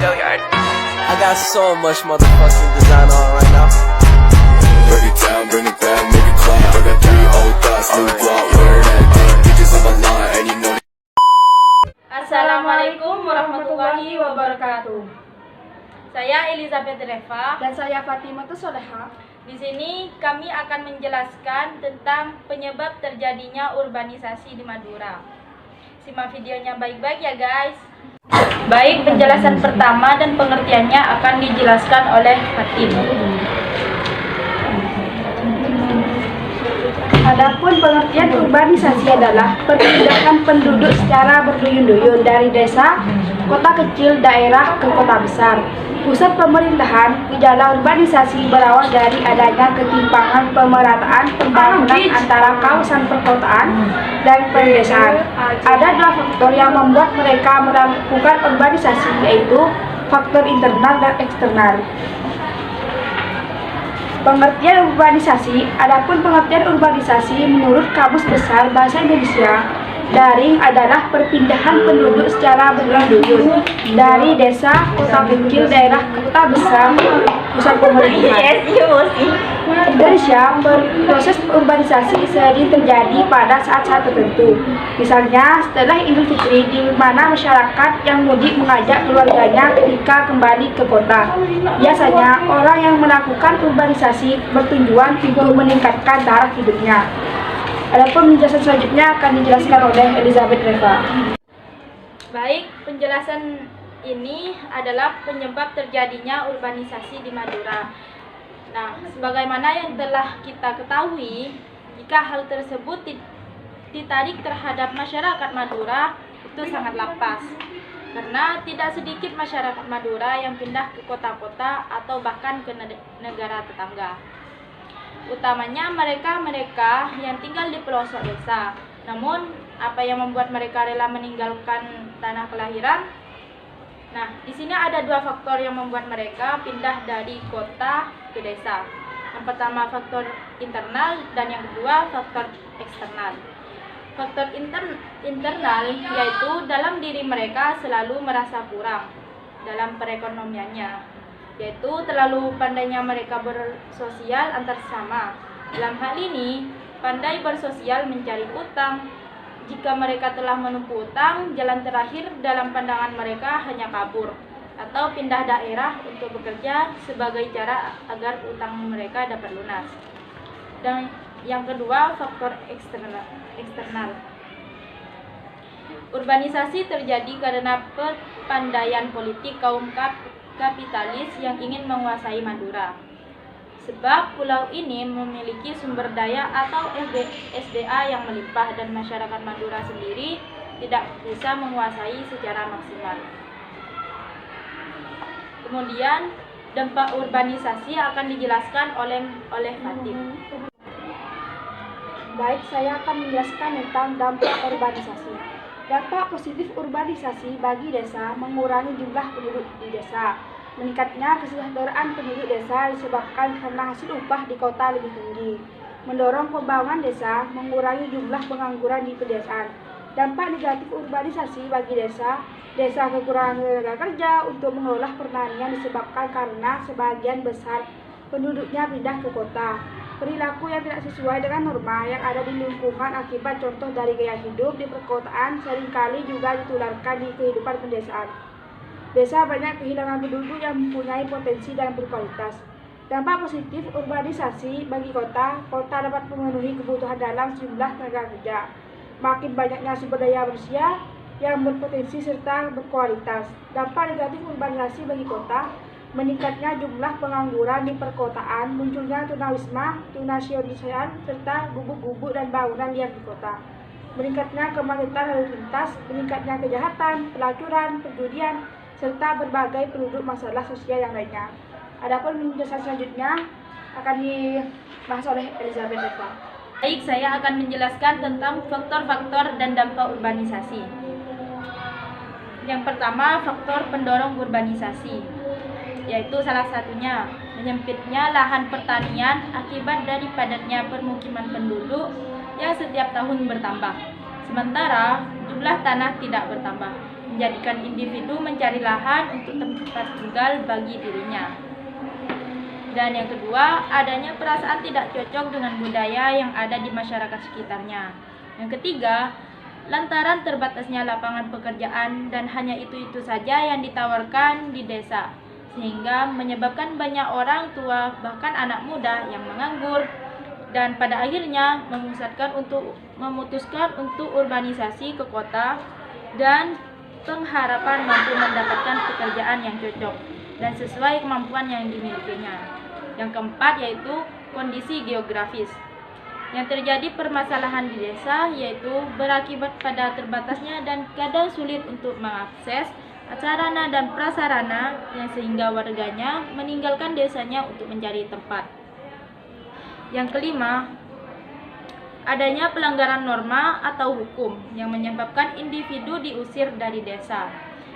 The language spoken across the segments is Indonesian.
I got so much motherfucking design on right now. Break it down, bring it back, make it clap. I got 3 old thoughts, new block, where that day. Bitches on my line, and you know. Assalamualaikum warahmatullahi wabarakatuh. Saya Elizabeth Reva Dan saya Fatimah Soleha. Di sini kami akan menjelaskan tentang penyebab terjadinya urbanisasi di Madura. Simak videonya baik-baik ya guys. Baik, penjelasan pertama dan pengertiannya akan dijelaskan oleh Fatim. Adapun pengertian urbanisasi adalah perpindahan penduduk secara berduyun-duyun dari desa, kota kecil, daerah ke kota besar. Pusat pemerintahan, gejala urbanisasi berawal dari adanya ketimpangan pemerataan pembangunan antara kawasan perkotaan dan pedesaan. Ada 2 faktor yang membuat mereka melakukan urbanisasi, yaitu faktor internal dan eksternal. Pengertian urbanisasi. Adapun pengertian urbanisasi menurut Kamus Besar Bahasa Indonesia Daring adalah perpindahan penduduk secara berduyun-duyun dari desa, kota kecil, daerah ke kota besar, pusat pemerintahan. Indonesia, proses urbanisasi sering terjadi pada saat-saat tertentu. Misalnya setelah Idul Fitri, di mana masyarakat yang mudik mengajak keluarganya ketika kembali ke kota. Biasanya orang yang melakukan urbanisasi bertujuan untuk meningkatkan taraf hidupnya. Adapun penjelasan selanjutnya akan dijelaskan oleh Elizabeth Reva. Baik, penjelasan ini adalah penyebab terjadinya urbanisasi di Madura. Nah, sebagaimana yang telah kita ketahui, jika hal tersebut ditarik terhadap masyarakat Madura, itu sangatlah pas. Karena tidak sedikit masyarakat Madura yang pindah ke kota-kota atau bahkan ke negara tetangga. Utamanya mereka yang tinggal di pelosok desa. Namun, apa yang membuat mereka rela meninggalkan tanah kelahiran? Nah, di sini ada 2 faktor yang membuat mereka pindah dari kota ke desa. Yang pertama faktor internal dan yang kedua faktor eksternal. Faktor internal yaitu dalam diri mereka selalu merasa kurang dalam perekonomiannya, yaitu terlalu pandainya mereka bersosial antar sesama. Dalam hal ini, pandai bersosial mencari utang. Jika mereka telah menumpuk utang, jalan terakhir dalam pandangan mereka hanya kabur atau pindah daerah untuk bekerja sebagai cara agar utang mereka dapat lunas. Dan yang kedua, faktor eksternal. Urbanisasi terjadi karena kepandaian politik kaum kapitalis yang ingin menguasai Madura. Sebab pulau ini memiliki sumber daya atau SDA yang melimpah dan masyarakat Madura sendiri tidak bisa menguasai secara maksimal. Kemudian dampak urbanisasi akan dijelaskan oleh Fatim. Baik, saya akan menjelaskan tentang dampak urbanisasi. Dampak positif urbanisasi bagi desa mengurangi jumlah penduduk di desa. Meningkatnya kesejahteraan penduduk desa disebabkan karena hasil upah di kota lebih tinggi. Mendorong pembangunan desa, mengurangi jumlah pengangguran di pedesaan. Dampak negatif urbanisasi bagi desa kekurangan tenaga kerja untuk mengolah pertanian disebabkan karena sebagian besar penduduknya pindah ke kota. Perilaku yang tidak sesuai dengan norma yang ada di lingkungan akibat contoh dari gaya hidup di perkotaan seringkali juga ditularkan di kehidupan pedesaan. Desa banyak kehilangan penduduk yang mempunyai potensi dan berkualitas. Dampak positif urbanisasi bagi kota dapat memenuhi kebutuhan dalam jumlah tenaga kerja. Makin banyaknya sumber daya manusia yang berpotensi serta berkualitas. Dampak negatif urbanisasi bagi kota meningkatnya jumlah pengangguran di perkotaan, munculnya tunawisma, tunasionalisme, serta gubuk-gubuk dan bangunan liar di kota. Meningkatnya kemacetan lalu lintas, meningkatnya kejahatan, pelacuran, perjudian, serta berbagai penduduk masalah sosial yang lainnya. Adapun penjelasan selanjutnya akan dibahas oleh Elizabeth Reva. Baik, saya akan menjelaskan tentang faktor-faktor dan dampak urbanisasi. Yang pertama, faktor pendorong urbanisasi, yaitu salah satunya menyempitnya lahan pertanian akibat dari padatnya permukiman penduduk yang setiap tahun bertambah, sementara jumlah tanah tidak bertambah. menjadikan individu mencari lahan untuk tempat tinggal bagi dirinya. Dan yang kedua, adanya perasaan tidak cocok dengan budaya yang ada di masyarakat sekitarnya. Yang ketiga, lantaran terbatasnya lapangan pekerjaan dan hanya itu-itu saja yang ditawarkan di desa, sehingga menyebabkan banyak orang tua bahkan anak muda yang menganggur dan pada akhirnya memutuskan untuk urbanisasi ke kota dan pengharapan mampu mendapatkan pekerjaan yang cocok dan sesuai kemampuan yang dimilikinya. Yang keempat yaitu kondisi geografis. Yang terjadi permasalahan di desa yaitu berakibat pada terbatasnya dan kadang sulit untuk mengakses sarana dan prasarana yang sehingga warganya meninggalkan desanya untuk mencari tempat. Yang kelima, adanya pelanggaran norma atau hukum yang menyebabkan individu diusir dari desa.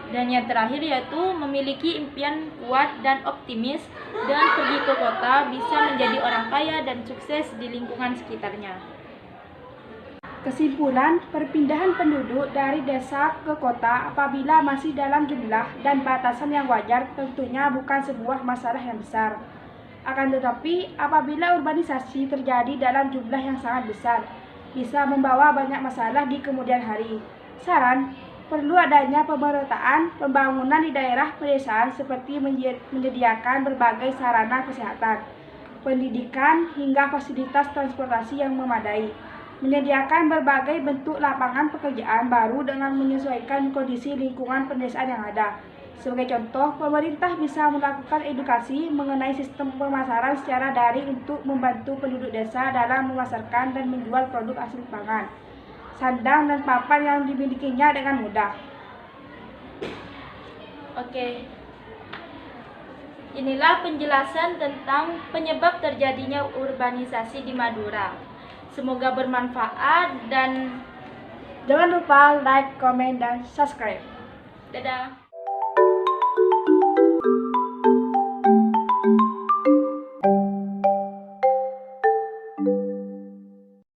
Dan yang terakhir yaitu memiliki impian kuat dan optimis dan pergi ke kota bisa menjadi orang kaya dan sukses di lingkungan sekitarnya. Kesimpulan, perpindahan penduduk dari desa ke kota apabila masih dalam jumlah dan batasan yang wajar tentunya bukan sebuah masalah yang besar. Akan tetapi, apabila urbanisasi terjadi dalam jumlah yang sangat besar, bisa membawa banyak masalah di kemudian hari. Saran, perlu adanya pemerataan pembangunan di daerah pedesaan seperti menyediakan berbagai sarana kesehatan, pendidikan, hingga fasilitas transportasi yang memadai. Menyediakan berbagai bentuk lapangan pekerjaan baru dengan menyesuaikan kondisi lingkungan pedesaan yang ada. Sebagai contoh, pemerintah bisa melakukan edukasi mengenai sistem pemasaran secara daring untuk membantu penduduk desa dalam memasarkan dan menjual produk hasil pangan, sandang dan papan yang dimilikinya dengan mudah. Oke. Inilah penjelasan tentang penyebab terjadinya urbanisasi di Madura. Semoga bermanfaat dan Jangan lupa like, komen, dan subscribe. dadah.